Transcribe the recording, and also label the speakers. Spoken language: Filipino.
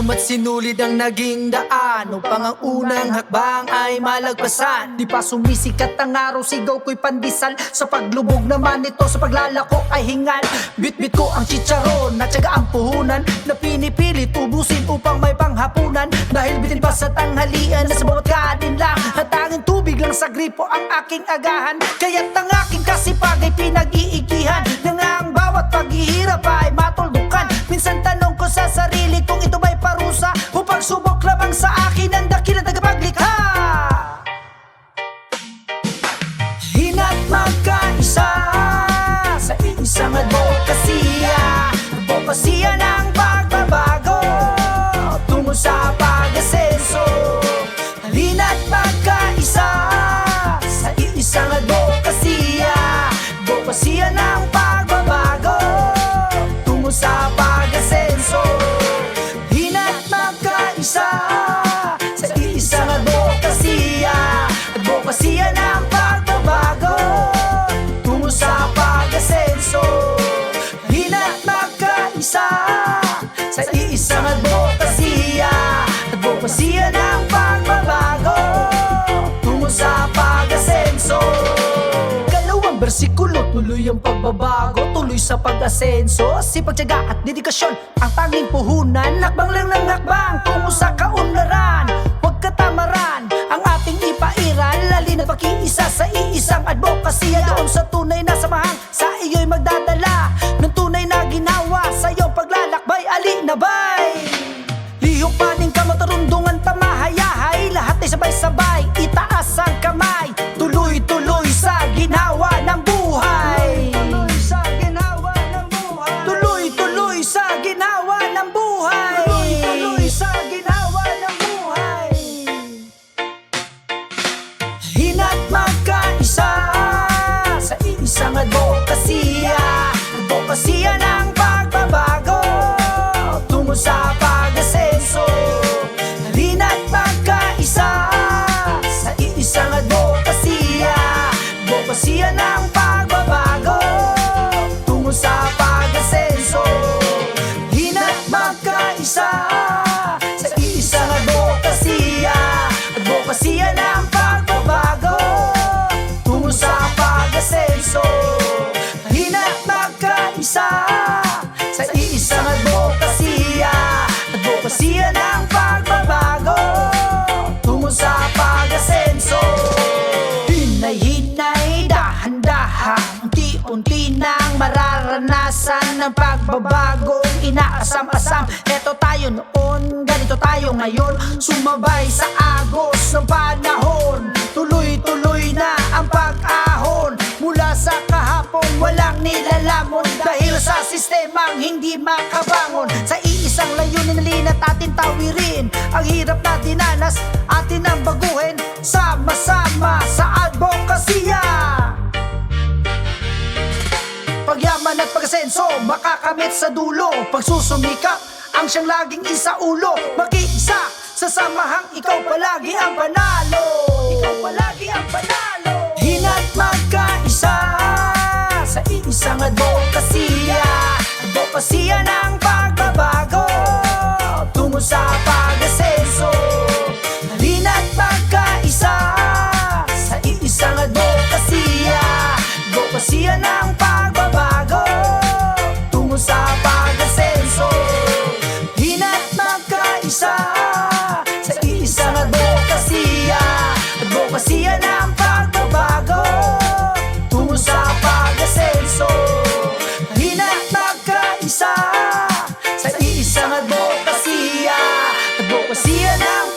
Speaker 1: Sinumat sinulid ang naging daan upang ang unang hakbang ay malagpasan. Di pa sumisikat ang araw, sigaw ko'y pandesal. Sa paglubog naman ito, sa paglalako ay hingal. Bit-bit ko ang chicharon at syaga ang puhunan na pinipilit ubusin upang may panghapunan. Dahil bitin pa sa tanghalian na sa bawat kanin lang at tanging tubig lang sa gripo ang aking agahan. Kaya't ang aking kasipag ay pinag-iigihan na nga ang bawat paghihirap ay matuldukan. Minsan tanong ko sa sarili kung ito ba'y parusa o pagsubok lamang sa akin ang dakilang tagapaglikha. Hina't magkaisa sa isang advokasya, advokasya ng pagbabago tungo sa pag-asenso. Halina't magkaisa sa isang advokasya, advokasya ng pagbabago tungo sa pag-asenso. Hina't magkaisa sa isang advokasya, advokasya ng pagbabago tungo sa pag-asenso. Hina't magkaisa sa isang advokasya, advokasya ng pagbabago tungo sa pag-asenso. Kalawang bersikulo, tuloy ang pagbabago, tuloy sa pag-asenso. Sipag, tiyaga at dedikasyon ang tanging puhunan. Hakbang lang ng hakbang tungo sa kaunlaran. Huwag katamaran ang ating ipairal, lalin at pakiisa sa iisang advokasya. Doon sa tunay na samahang sa iyo'y magdadala ng tunay na ginawa sa iyong paglalakbay. Alinabay, lihok paning kamatarundungan tamahayahay, lahat ay sabay-sabay, itaas ang kamay. Tuloy-tuloy sa ginawa ng buhay. Tuloy-tuloy sa ginawa ng buhay. Tuloy-tuloy sa ginawa ng buhay. Hina't magkaisa sa isang advokasya, advokasya ng pagbabago tungo sa pag-asenso. Halina't magkaisa sa isang advokasya, advokasya ng pagbabago tungo sa pag-asenso. Hina't magkaisa sa isang advokasya, advokasya ng pagbabago tungo sa pag-asenso. Hina't magkaisa sa isang advokasya, advokasya ng pagbabago tungo sa pag-asenso. Hinay-hinay, dahan-dahan, unti-unti nang mararanasan ng pagbabagong inaasam-asam. Eto tayo noon, ganito tayo ngayon, sumabay sa agos ng panahon. Tuloy-tuloy na ang pag-ahon mula sa kahapon, walang nilalamon dahil sa sistemang hindi makabangon. Sa iisang layunin na lina't atin tawirin ang hirap na dinanas, atin ang baguhin sama-sama sa advokasya. Pagyaman at pag-asenso makakamit sa dulo, pagsusumikap ang siyang laging isaulo. Makiisa sa samahang ikaw palagi ang panalo. Ikaw palagi ang panalo. Hina't magkaisa sa isang advokasya, advokasya ng pagbabago tungo sa pag-asenso. Halina't magkaisa sa isang advokasya, advokasya ng pagbabago tungo sa pag-asenso. Hina't magkaisa sa isang advokasya, advokasya ng pagbabago tungo sa pag-asenso. Hina't magkaisa sa isang advokasya, advokasya ng